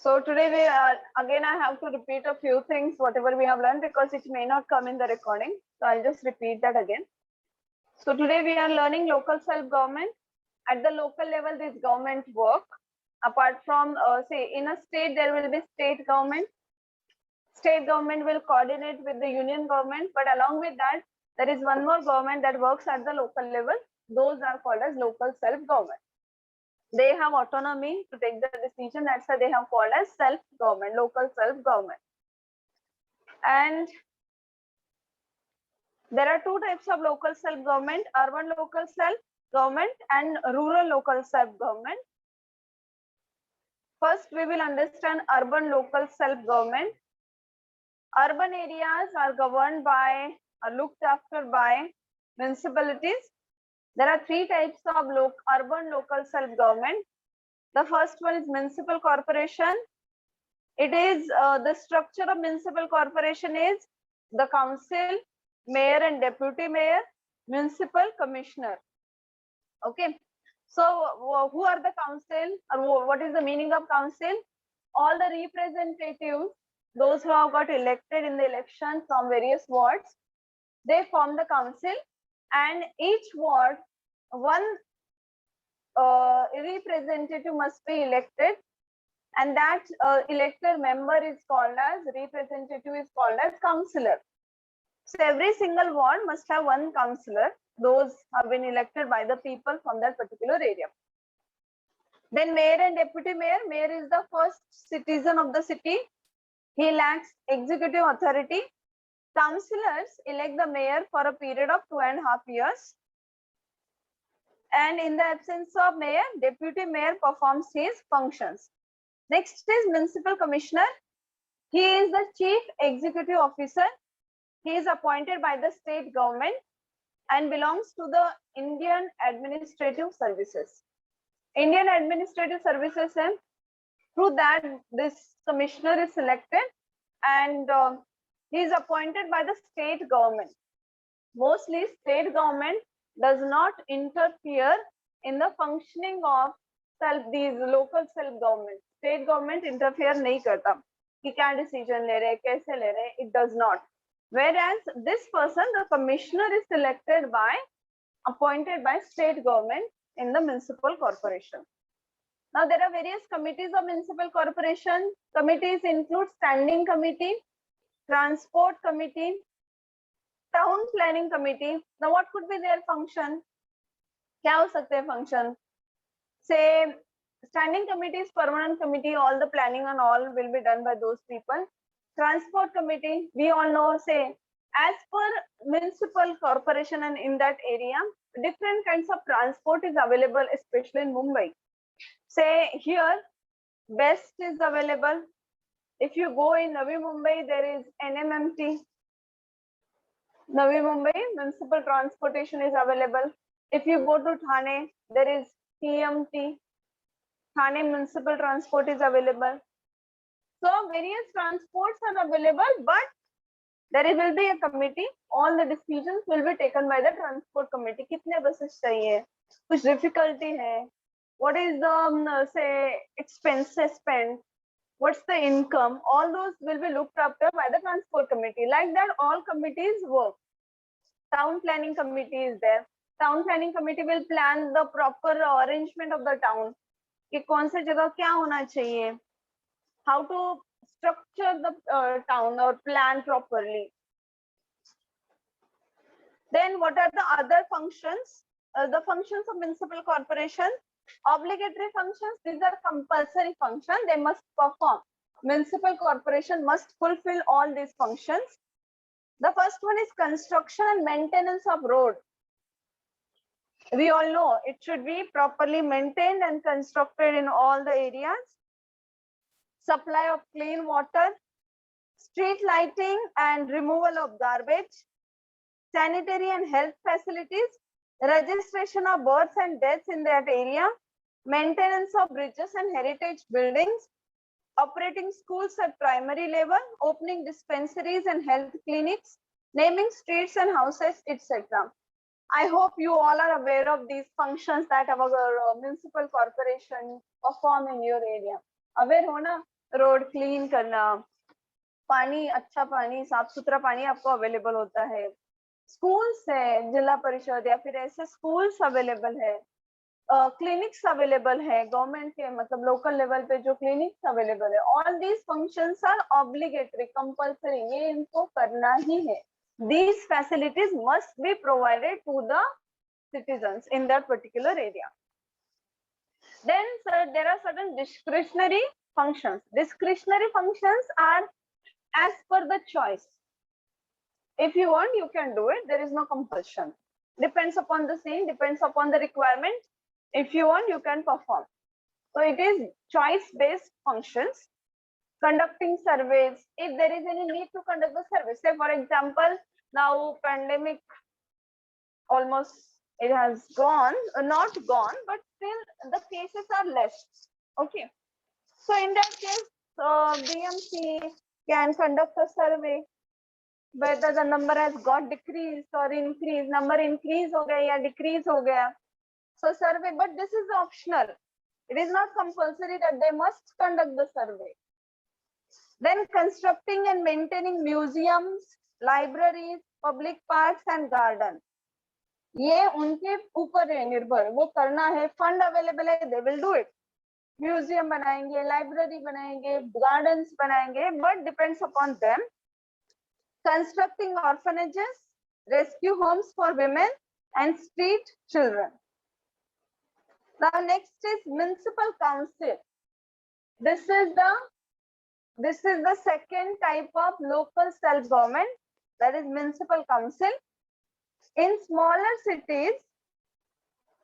So today we are, again I have to repeat a few things whatever we have learned because it may not come in the recording. So I'll just repeat that again. So today we are learning local self-government. At the local level, this government work. Apart from say in a state there will be state government. State government will coordinate with the union government, but along with that there is one more government that works at the local level. Those are called as local self-government. They have autonomy to take the decision. That's why they have called as self-government, local self-government. And there are two types of local self-government: urban local self-government and rural local self-government. First, we will understand urban local self-government. Urban areas are governed by or looked after by municipalities. There are three types of urban local self-government. The first one is municipal corporation. It is the structure of municipal corporation is the council, mayor and deputy mayor, municipal commissioner. Okay, so who are the council, or what is the meaning of council? All the representatives, those who have got elected in the election from various wards, they form the council, and each ward one representative must be elected, and that elected member is called as representative, is called as councillor. So every single ward must have one councillor. Those have been elected by the people from that particular area. Then mayor and deputy mayor. Mayor is the first citizen of the city. He lacks executive authority. Councillors elect the mayor for a period of 2.5 years. And in the absence of mayor, deputy mayor performs his functions. Next is municipal commissioner. He is the chief executive officer. He is appointed by the state government and belongs to the Indian Administrative Services. Indian Administrative Services, and through that this commissioner is selected, and he is appointed by the state government. Mostly state government does not interfere in the functioning of these local self-government. State government interfere nahi karta कि क्या decision ले रहे, कैसे ले रहे, it does not. Whereas this person, the commissioner, is selected by, appointed by state government in the municipal corporation. Now there are various committees of municipal corporation. Committees include standing committee, transport committee, town planning committee. Now what could be their function? क्या हो सकते हैं function? Say standing committee is permanent committee. All the planning and all will be done by those people. Transport committee, we all know, say as per municipal corporation and in that area, different kinds of transport is available, especially in Mumbai. Say here, best is available. If you go in Navi Mumbai, there is NMMT. Navi Mumbai municipal transportation is available. If you go to Thane, there is TMT. Thane municipal transport is available. So various transports are available, but there will be a committee. All the decisions will be taken by the transport committee. कितने buses चाहिए? कुछ difficulty है? What is the say expenses spent? What's the income? All those will be looked after by the transport committee. Like that, all committees work. Town planning committee is there. Town planning committee will plan the proper arrangement of the town. कि कौन सी जगह क्या होना चाहिए? How to structure the town or plan properly. Then what are the other functions? The functions of municipal corporation. Obligatory functions, these are compulsory functions, they must perform. Municipal corporation must fulfill all these functions. The first one is construction and maintenance of road. We all know it should be properly maintained and constructed in all the areas. Supply of clean water, street lighting and removal of garbage, sanitary and health facilities, registration of births and deaths in that area, maintenance of bridges and heritage buildings, operating schools at primary level, opening dispensaries and health clinics, naming streets and houses, etc. I hope you all are aware of these functions that our municipal corporation perform in your area. Aware ho na? Road clean करना, पानी, अच्छा पानी, साफ सुथरा पानी आपको available होता है, स्कूल्स है, जिला परिषद या फिर ऐसे स्कूल्स अवेलेबल है, क्लिनिक्स अवेलेबल है गवर्नमेंट के, मतलब लोकल लेवल पे जो क्लिनिक्स अवेलेबल है, all these functions are obligatory, compulsory, ये इनको करना ही है. These facilities must be provided to the citizens in that particular area. Then there are certain discretionary functions. Discretionary functions are as per the choice. If you want, you can do it. There is no compulsion. Depends upon the scene, depends upon the requirement. If you want, you can perform. So it is choice-based functions. Conducting surveys, if there is any need to conduct the survey. Say for example, now pandemic almost it has gone, not gone, but still the cases are less. Okay, so in that case, BMC can conduct a survey whether the number has got decreased or increased, number increase ho gaya ya decrease ho gaya. So survey, but this is optional. It is not compulsory that they must conduct the survey. Then constructing and maintaining museums, libraries, public parks and garden. ये उनके ऊपर है निर्भर, वो करना है, fund available है, they will do it. Museum बनाएंगे, लाइब्रेरी बनाएंगे, गार्डन्स बनाएंगे, but depends upon them. Constructing orphanages, rescue homes for women and street children. Now next is municipal council. This is the second type of local self-government, that is municipal council. In smaller cities,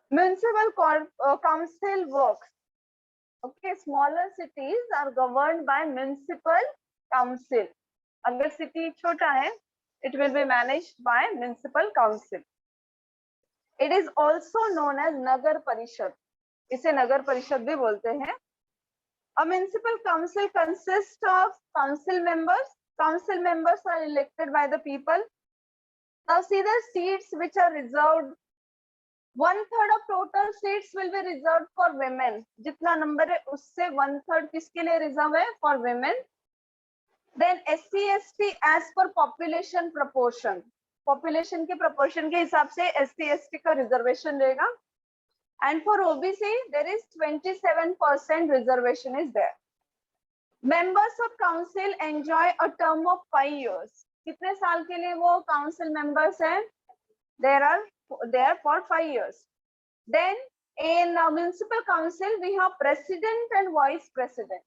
municipal council works. Okay, smaller cities are governed by municipal council. Agar city chota hai, it will be managed by municipal council. It is also known as Nagar Parishad. इसे नगर परिषद भी बोलते हैं. A municipal council consists of council members. Council members are elected by the people. Now see the seats which are reserved. 1/3 of total seats will be reserved for women. जितना number है उससे 1/3 किसके लिए reserve है? For women. Then SC ST as per population proportion. Population के proportion के हिसाब से SC ST का reservation रहेगा. And for OBC, there is 27% reservation is there. Members of council enjoy a term of 5 years. कितने साल के लिए वो council members हैं? They are there for 5 years. Then in municipal council, we have president and vice president.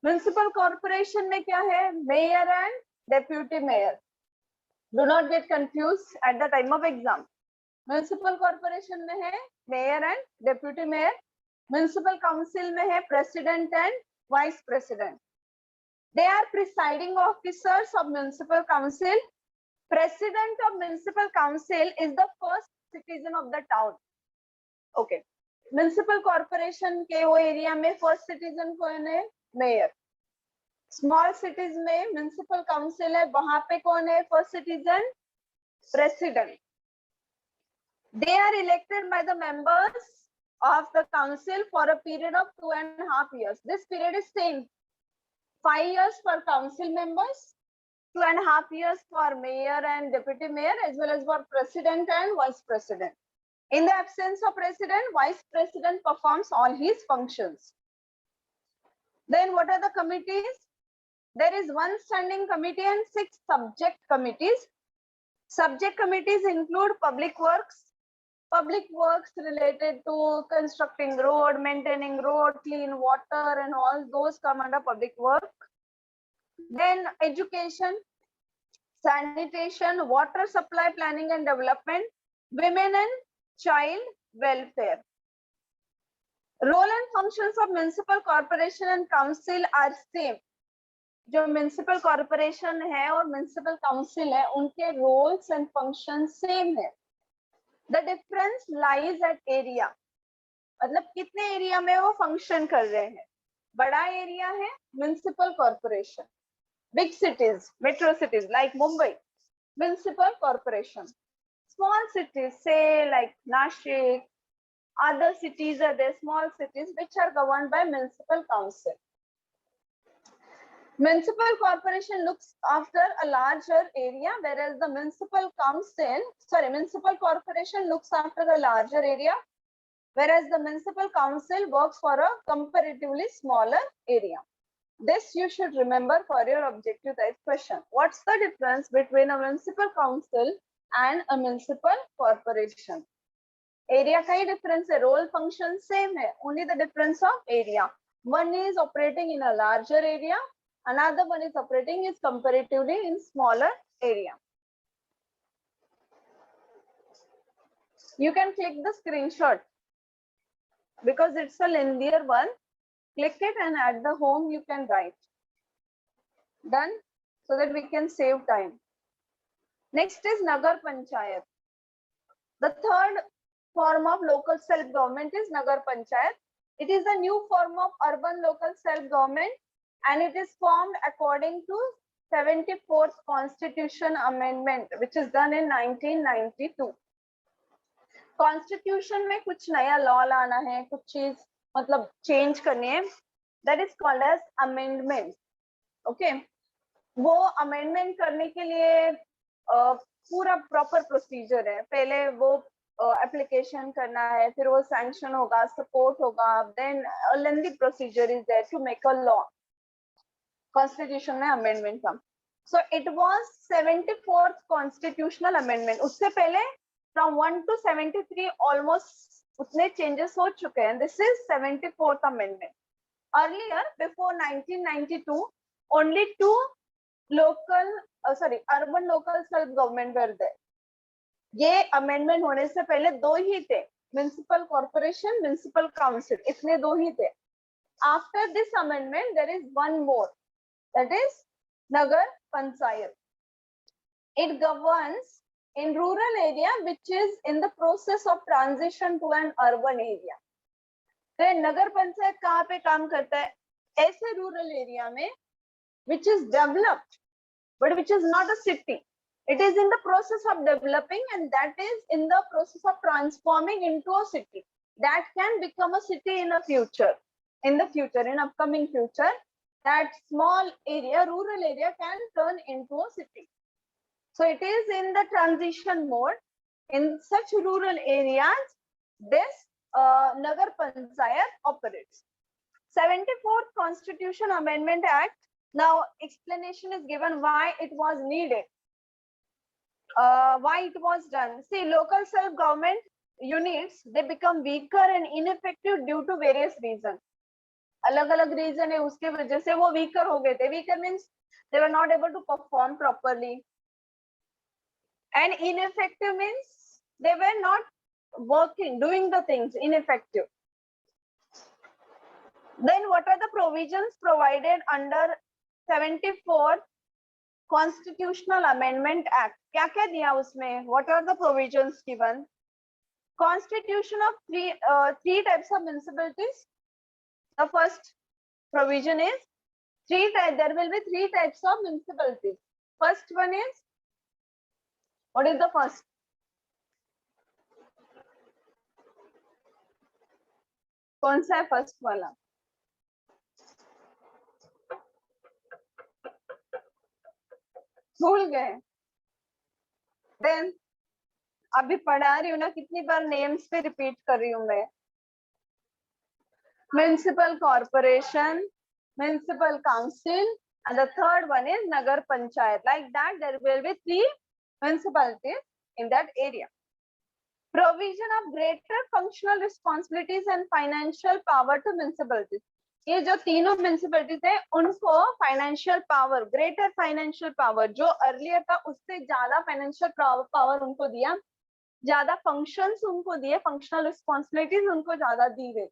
Municipal corporation में क्या है? Mayor and deputy mayor. Do not get confused at the time of exam. Municipal corporation में है mayor and deputy mayor. Municipal council में है president and vice president. They are presiding officers of municipal council. President of municipal council is the first citizen of the town. Okay. Municipal corporation के वो area में first citizen कौन है? Mayor. Small cities में municipal council है, वहाँ पे कौन है first citizen? President. They are elected by the members of the council for a period of 2.5 years. This period is same. 5 years for council members, 2.5 years for mayor and deputy mayor, as well as for president and vice president. In the absence of president, vice president performs all his functions. Then what are the committees? There is one standing committee and 6 subject committees. Subject committees include public works related to constructing road, maintaining road, clean water, and all those come under public work. Then education, sanitation, water supply, planning and development, women and child welfare. Role and functions of municipal corporation and council are same. जो municipal corporation है और municipal council है, उनके roles and functions same है. The difference lies at area. मतलब कितने area में वो function कर रहे हैं. बड़ा area है municipal corporation. Big cities, metro cities like Mumbai, municipal corporation. Small cities, say like Nashik, other cities are there, small cities which are governed by municipal council. Municipal corporation looks after a larger area, whereas the municipal corporation looks after a larger area, whereas the municipal council works for a comparatively smaller area. This you should remember for your objective type question. What's the difference between a municipal council and a municipal corporation? Area का ही difference है, role function same है, only the difference of area. One is operating in a larger area, another one is operating is comparatively in smaller area. You can click the screenshot because it's a lengthier one. Click it and at the home you can write. Done? So that we can save time. Next is Nagar Panchayat. The third form of local self-government is Nagar Panchayat. It is a new form of urban local self-government and it is formed according to 74th Constitution Amendment, which is done in 1992. Constitution में कुछ नया law लाना है, कुछ चीज मतलब change करनी है. That is called as amendment. Okay. वो amendment करने के लिए पूरा proper procedure है. पहले वो application करना है, फिर वो sanction होगा, support होगा, then a lengthy procedure is there to make a law. Constitution में amendment का. So it was 74th constitutional amendment. उससे पहले from 1 to 73 almost उतने changes हो चुके हैं. This is 74th amendment. Earlier, before 1992, only two urban local self-government were there. ये amendment होने से पहले दो ही थे, municipal corporation, municipal council, इतने दो ही थे. After this amendment, there is one more, that is Nagar Panchayat. It governs in rural area which is in the process of transition to an urban area. तो नगर पंचायत कहाँ पे काम करता है? ऐसे रूरल एरिया में which is developed but which is not a city. It is in the process of developing and that is in the process of transforming into a city. That can become a city in a future. In upcoming future, that small area, rural area can turn into a city. So it is in the transition mode. In such rural areas, this Nagar Panchayat operates. 74th Constitution Amendment Act. Now explanation is given why it was needed, why it was done. See, local self-government units, they become weaker and ineffective due to various reasons. अलग-अलग reason है, उसके वजह से वो weaker हो गए थे. Weaker means they were not able to perform properly. And ineffective means they were not working, doing the things, ineffective. Then what are the provisions provided under 74th Constitutional Amendment Act? क्या क्या दिया उसमें? What are the provisions given? Constitution of three types of municipalities. The first provision is there will be three types of municipalities. First one is, what is the first? कौन सा है first वाला? भूल गए. Then अभी पढ़ा रही हूँ ना, कितनी बार names पे repeat कर रही हूँ मैं. Municipal corporation, municipal council, and the third one is Nagar Panchayat. Like that, there will be three municipalities in that area. Provision of greater functional responsibilities and financial power to municipalities. ये जो तीनों municipalities है, उनको financial power, greater financial power, जो earlier था उससे ज़्यादा financial power उनको दिया, ज़्यादा functions उनको दिए, functional responsibilities उनको ज़्यादा दी गई.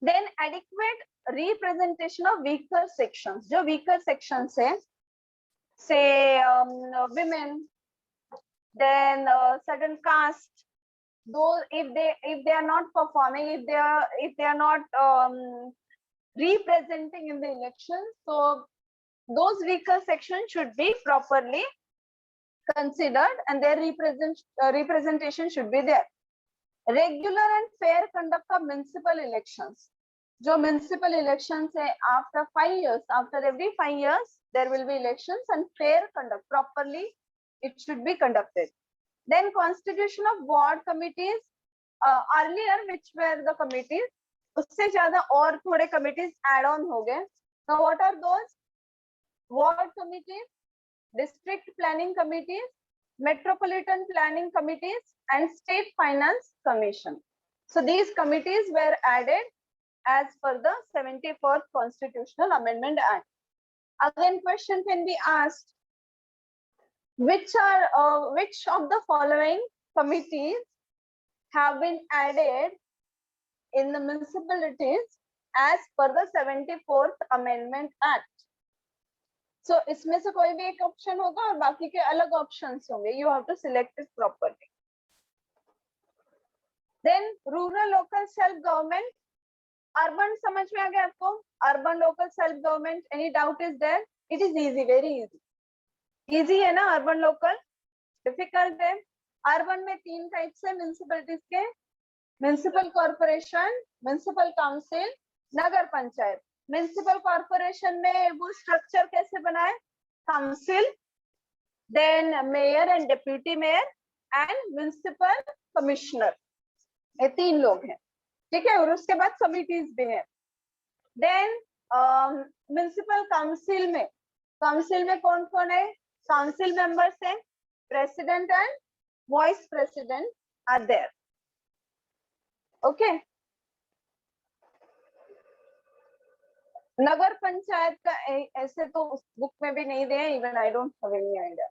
Then adequate representation of weaker sections. जो weaker sections है, say women, then certain caste, those if they are not performing, if they are not representing in the election, so those weaker sections should be properly considered and their representation should be there. Regular and fair conduct of municipal elections. जो municipal election है, after 5 years, after every 5 years there will be elections and fair conduct, properly it should be conducted. Then constitution of ward committees, earlier which were the committees, उससे ज्यादा और थोड़े committees add on हो गए. Now what are those? Ward committees, district planning committees, metropolitan planning committees, and state finance commission. So these committees were added as per the 74th Constitutional Amendment Act. Again, question can be asked: which of the following committees have been added in the municipalities as per the 74th Amendment Act? So इसमें से कोई भी एक option होगा और बाकी के अलग ऑप्शंस होंगे. You have to select it properly. Then rural local self government. Urban समझ में आ गया आपको? Urban local self government, any doubt is there? It is easy, very easy. Easy है ना अर्बन लोकल? डिफिकल्ट है. अर्बन में 3 टाइप्स है म्युनिसिपैलिटीज के: municipal corporation, municipal council, nagar panchayat. Municipal corporation में वो स्ट्रक्चर कैसे बना है? Council, then mayor and deputy mayor and municipal commissioner, ये 3 लोग हैं. ठीक है. और उसके बाद कमिटीज भी है. देन म्युनिसिपल काउंसिल में कौन कौन है? काउंसिल मेंबर्स हैं, president and vice president are there. Okay. Nagar panchayat का ऐसे तो उस बुक में भी नहीं दिया, even I don't have any idea.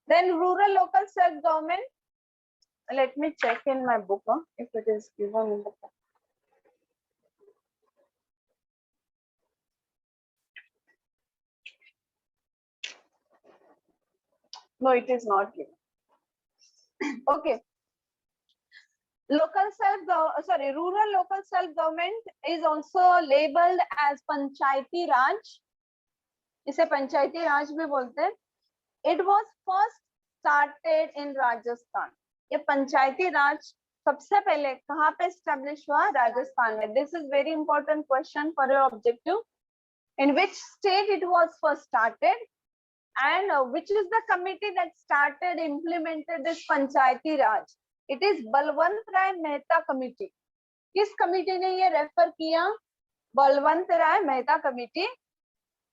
Then rural local self government. Let me check in my book if it is given in the book. No, it is not given. Okay. Rural local self government is also labeled as Panchayati Raj. इसे पंचायती राज भी बोलते हैं. It was first started in Rajasthan. ये पंचायती राज सबसे पहले कहाँ पे establish हुआ? राजस्थान में. This is very important question for your objective. In which state it was first started and which is the committee that started implemented this Panchayati Raj? It is Balwant Rai Mehta committee. किस committee ने ये रेफर किया? बलवंत राय मेहता कमिटी.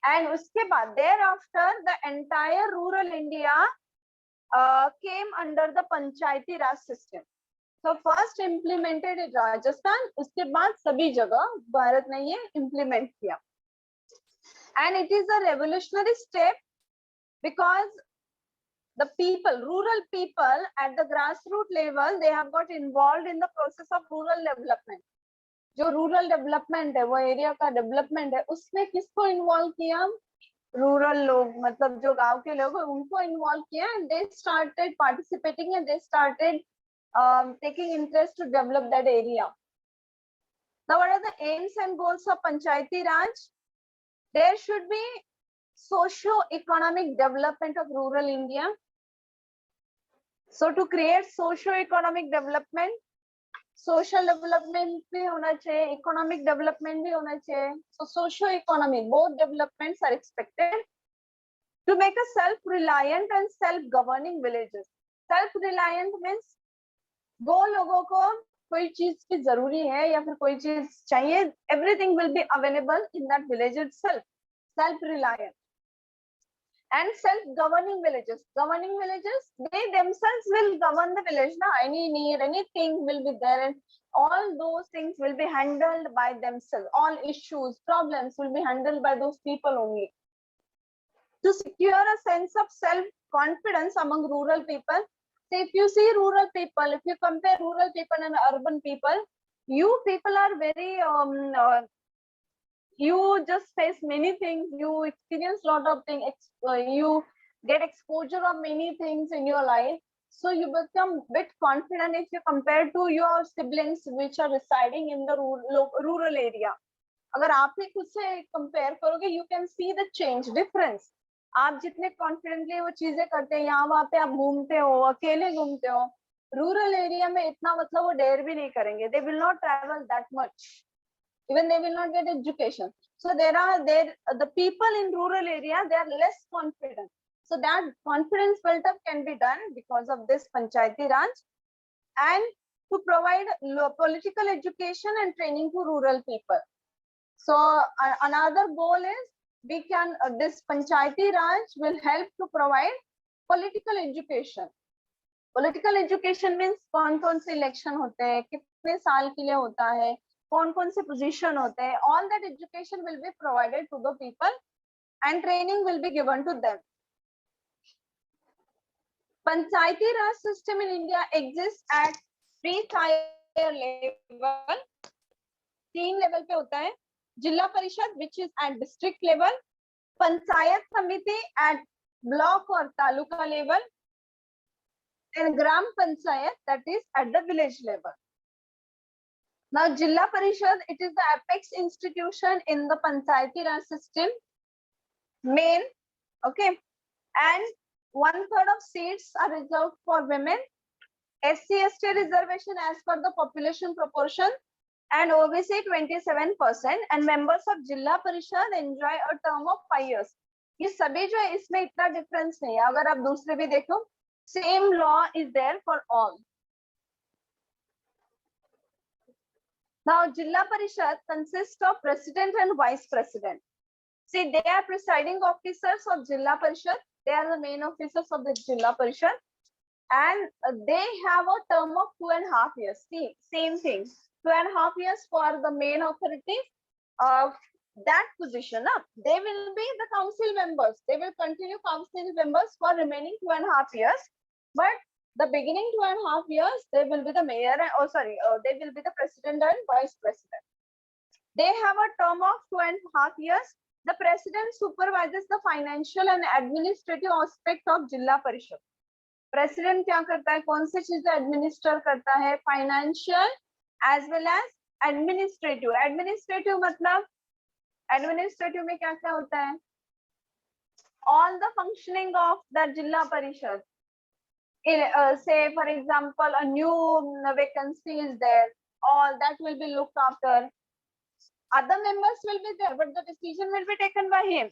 एंड उसके बाद there after the entire rural India came under the Panchayati Raj system. So first implemented in Rajasthan, उसके बाद सभी जगह भारत ने ये implement किया. And it is a revolutionary step because the people, rural people at the grassroots level, they have got involved in the process of rural development. जो rural development है, वो area का development है, उसमें किसको involve किया? Rural लोग, मतलब जो गांव के लोग हैं उनको इन्वॉल्व किया. And they started participating and they started taking interest to develop that area. Now what are the aims and goals of Panchayati Raj? There should be socio economic development of rural India. So to create socio economic development, social development भी होना चाहिए, economic development भी होना चाहिए. So socio economic both developments are expected to make a self reliant and self governing villages. Self reliant means वो लोगों को कोई चीज की जरूरी है या फिर कोई चीज चाहिए, everything will be available in that village itself. Self reliant. And self-governing villages. Governing villages, they themselves will govern the village. Now, any need, anything will be there, and all those things will be handled by themselves. All issues, problems will be handled by those people only. To secure a sense of self-confidence among rural people. So if you see rural people, if you compare rural people and urban people, you people are very you just face many things, you experience lot of things, you get exposure of many things in your life, so you become bit confident if you compare to your siblings which are residing in the rural area. अगर आप ही खुद से compare करोगे, you can see the change, difference. आप जितने confidently वो चीजें करते हैं, यहाँ वहाँ पे आप घूमते हो, अकेले घूमते हो. रूरल एरिया में इतना मतलब वो डेयर भी नहीं करेंगे. they will not travel that much. Even they will not get education. So the people in rural area, they are less confident. So that confidence built up can be done because of this Panchayati Raj, and to provide political education and training to rural people. So another goal is we can this Panchayati Raj will help to provide political education. Political education means कौन-कौन से election होते हैं, कितने साल के लिए होता है, कौन-कौन से position होते हैं. All that education will be provided to the people and training will be given to them. Panchayati Raj system in India exists at 3-tier level. 3 level पे होता है. Jilla Parishad, which is at district level, Panchayat Samiti at block or taluka level, and Gram Panchayat, that is at the village level. Now, Jilla Parishad, it is the apex institution in the Panchayati Raj system, main, okay, and 1/3 of seats are reserved for women, SC/ST reservation as per the population proportion, and OBC 27%, and members of Jilla Parishad enjoy a term of 5 years. ये सभी जो है इसमें इतना difference नहीं है. अगर आप दूसरे भी देखो, same law is there for all. Now, Jilla Parishad consists of president and vice president. See, they are presiding officers of Jilla Parishad. They are the main officers of the Jilla Parishad, and they have a term of 2.5 years. See, same thing. 2.5 years for the main authorities of that position. They will be the council members. They will continue council members for remaining 2.5 years. But the beginning 2.5 years, they will be the mayor. They will be the president and vice president. They have a term of 2.5 years. The president supervises the financial and administrative aspect of Jilla Parishad. President क्या करता है, कौन सी चीजें administer करता है, financial as well as administrative. Administrative मतलब administrative में क्या क्या होता है, all the functioning of the Jilla Parishad. Say for example, a new vacancy is there, all that will be looked after. Other members will be there, but the decision will be taken by him.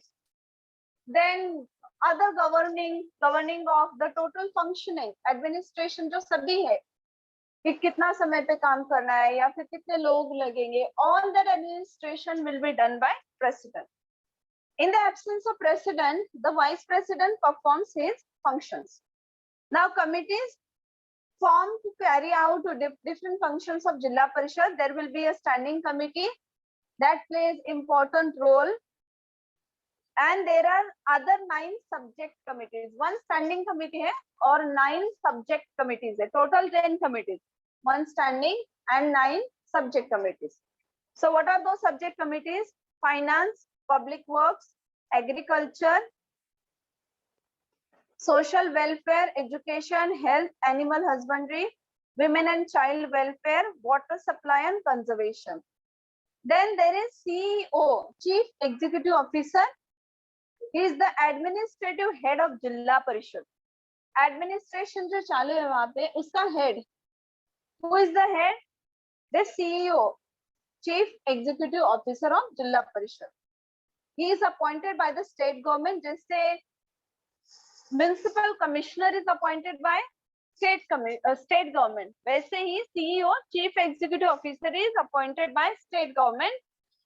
Then other governing of the total functioning, administration जो सभी है, कि कितना समय पे काम करना है या फिर कितने लोग लगेंगे, all that administration will be done by president. In the absence of president, the vice president performs his functions. Now, committees formed to carry out different functions of Jilla Parishad. There will be a standing committee that plays important role, and there are other 9 subject committees. One standing committee hai और 9 subject committees hai. Total 10 committees. 1 standing and 9 subject committees. So what are those subject committees? Finance, public works, agriculture, social welfare, education, health, animal husbandry, women and child welfare, water supply and conservation. Then there is CEO, Chief Executive Officer. He is the administrative head of Jilla Parishad. Administration जो चालू है वहाँ पे, उसका head. Who is the head? The CEO, Chief Executive Officer of Jilla Parishad. He is appointed by the state government. जैसे municipal commissioner is appointed by state government. वैसे ही CEO, Chief Executive Officer is appointed by state government,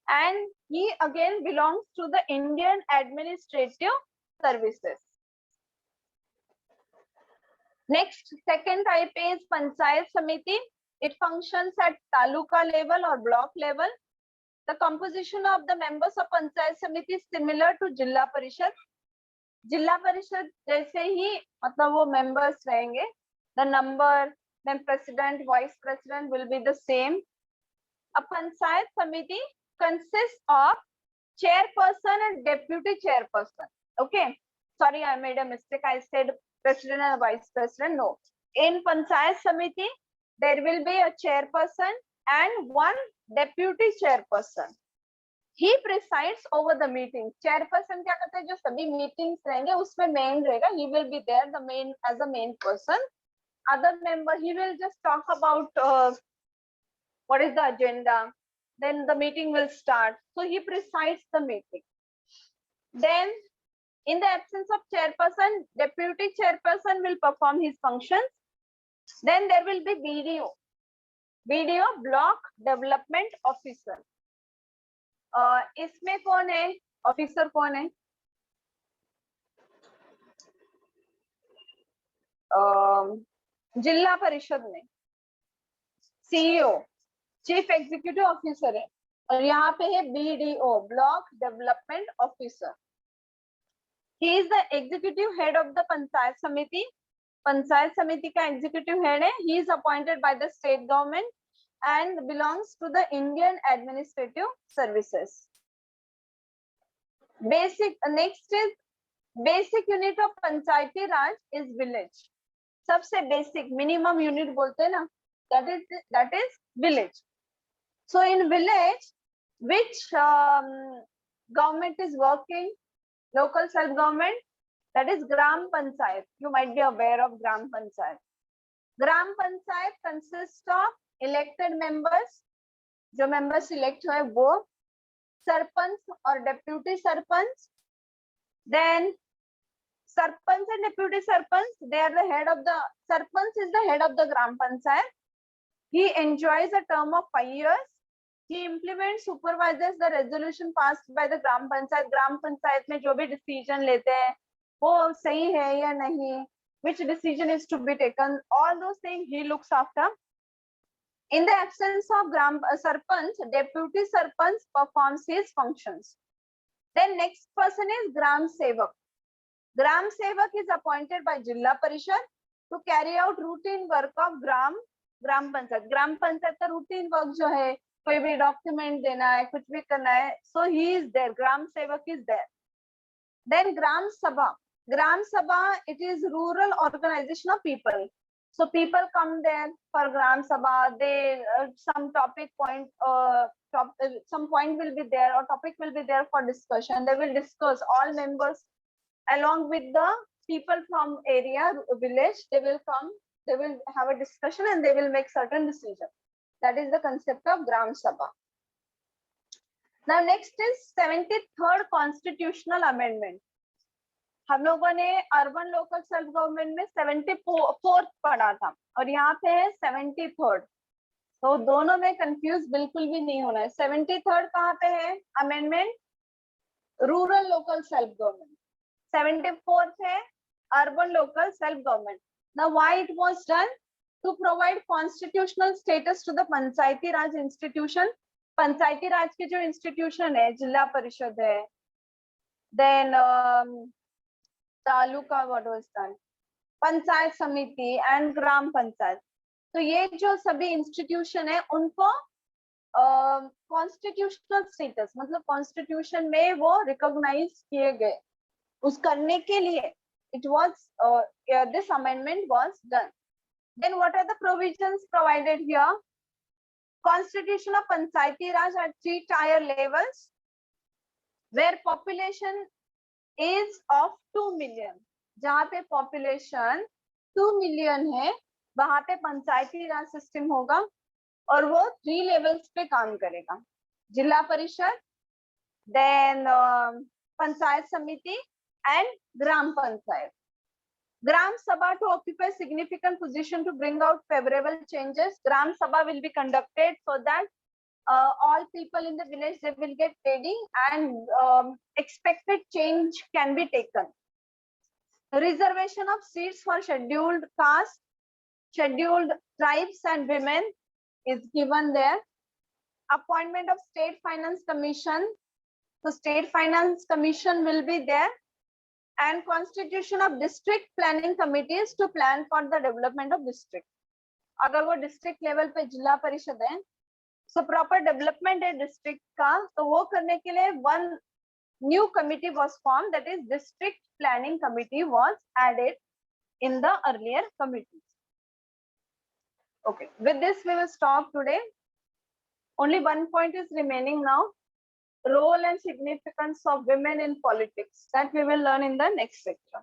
and he again belongs to the Indian Administrative Services. Next, second type is Panchayat Samiti. It functions at taluka level or block level. The composition of the members of Panchayat Samiti is similar to Jilla Parishad. Jilla Parishad जैसे ही मतलब वो members रहेंगे. The number, then president, vice president will be the same. A Panchayat Samiti consists of chairperson and deputy chairperson. Okay, sorry, I made a mistake. I said president and vice president. No, in Panchayat Samiti there will be a chairperson and 1 deputy chairperson. He presides over the meeting. Chairperson क्या करते हैं, जो सभी meetings रहेंगे उसमें main रहेगा. He will be there, the main as a main person. Other member, he will just talk about what is the agenda, then the meeting will start. So he presides the meeting. Then in the absence of chairperson, deputy chairperson will perform his functions. Then there will be BDO, block development officer. इसमें कौन है, officer कौन है? जिला परिषद में CEO, chief executive officer है, और यहाँ पे है BDO, block development officer. He is the executive head of the panchayat समिति. पंचायत समिति का एग्जीक्यूटिव हेड है. He is appointed by the state government and belongs to the Indian Administrative Services. Next is basic unit of Panchayati Raj is village. सबसे basic minimum unit बोलते हैं ना, that is village. So in village, which government is working? Local self government, that is Gram Panchayat. You might be aware of Gram Panchayat. Gram Panchayat consists of elected members, जो members select हुए वो, सरपंच और deputy sarpanch. Then sarpanch and deputy sarpanch, they are the head of the, sarpanch is the head of the gram panchayat. He enjoys a term of 5 years. He implements, supervises the resolution passed by the gram panchayat. gram panchayat में जो भी decision लेते हैं वो सही है या नहीं, which decision is to be taken, all those things he looks after. In the absence of sarpanch, deputy sarpanch performs his functions. Then next person is gram sevak. Gram sevak is appointed by Jilla Parishad to carry out routine work of gram panchayat. gram panchayat का routine work जो है, कोई भी document देना है, कुछ भी करना है, so he is there. gram sevak is there. Then gram sabha. Gram sabha, it is rural organization of people. So people come there for Gram Sabha. They some topic point, some point will be there or topic will be there for discussion. They will discuss, all members along with the people from area, village. They will come. They will have a discussion and they will make certain decision. That is the concept of Gram Sabha. Now next is 73rd constitutional amendment. हम लोगों ने urban local self government में 74th पढ़ा था और यहाँ पे है 73rd. तो दोनों में कंफ्यूज बिल्कुल भी नहीं होना है. 73rd कहाँ पे है amendment? Rural local self government. 74th है urban local self government. Now why it was done? To provide constitutional status to the Panchayati Raj institution. Panchayati Raj के जो इंस्टीट्यूशन है, जिला परिषद है, then taluka, what was that? Panchayat समिति एंड ग्राम पंचायत. तो ये जो सभी इंस्टीट्यूशन है उनको कॉन्स्टिट्यूशनल स्टेटस, मतलब कॉन्स्टिट्यूशन में वो रिकॉग्नाइज किए गए. उस करने के लिए it was this amendment was done. Then what are the provisions provided here? Constitution of Panchayati Raj at 3 tier levels, where population is of 2 million. जहाँ पे पॉपुलेशन 2 मिलियन है वहां पे पंचायती राज सिस्टम होगा और वो 3 लेवल्स पे काम करेगा. जिला परिषद, देन पंचायत समिति and gram panchayat. Gram Sabha to occupy significant position to bring out favorable changes. Gram Sabha will be conducted so that all people in the village, they will get ready and expected change can be taken. Reservation of seats for scheduled caste, scheduled tribes and women is given there. Appointment of State Finance Commission. So State Finance Commission will be there. And constitution of district planning committees to plan for the development of district. अगर वो district level पे जिला परिषद है, so proper development है district का, तो वो करने के लिए one new committee was formed, that is district planning committee was added in the earlier committees. Okay, with this we will stop today. Only one point is remaining now. Role and significance of women in politics, that we will learn in the next lecture.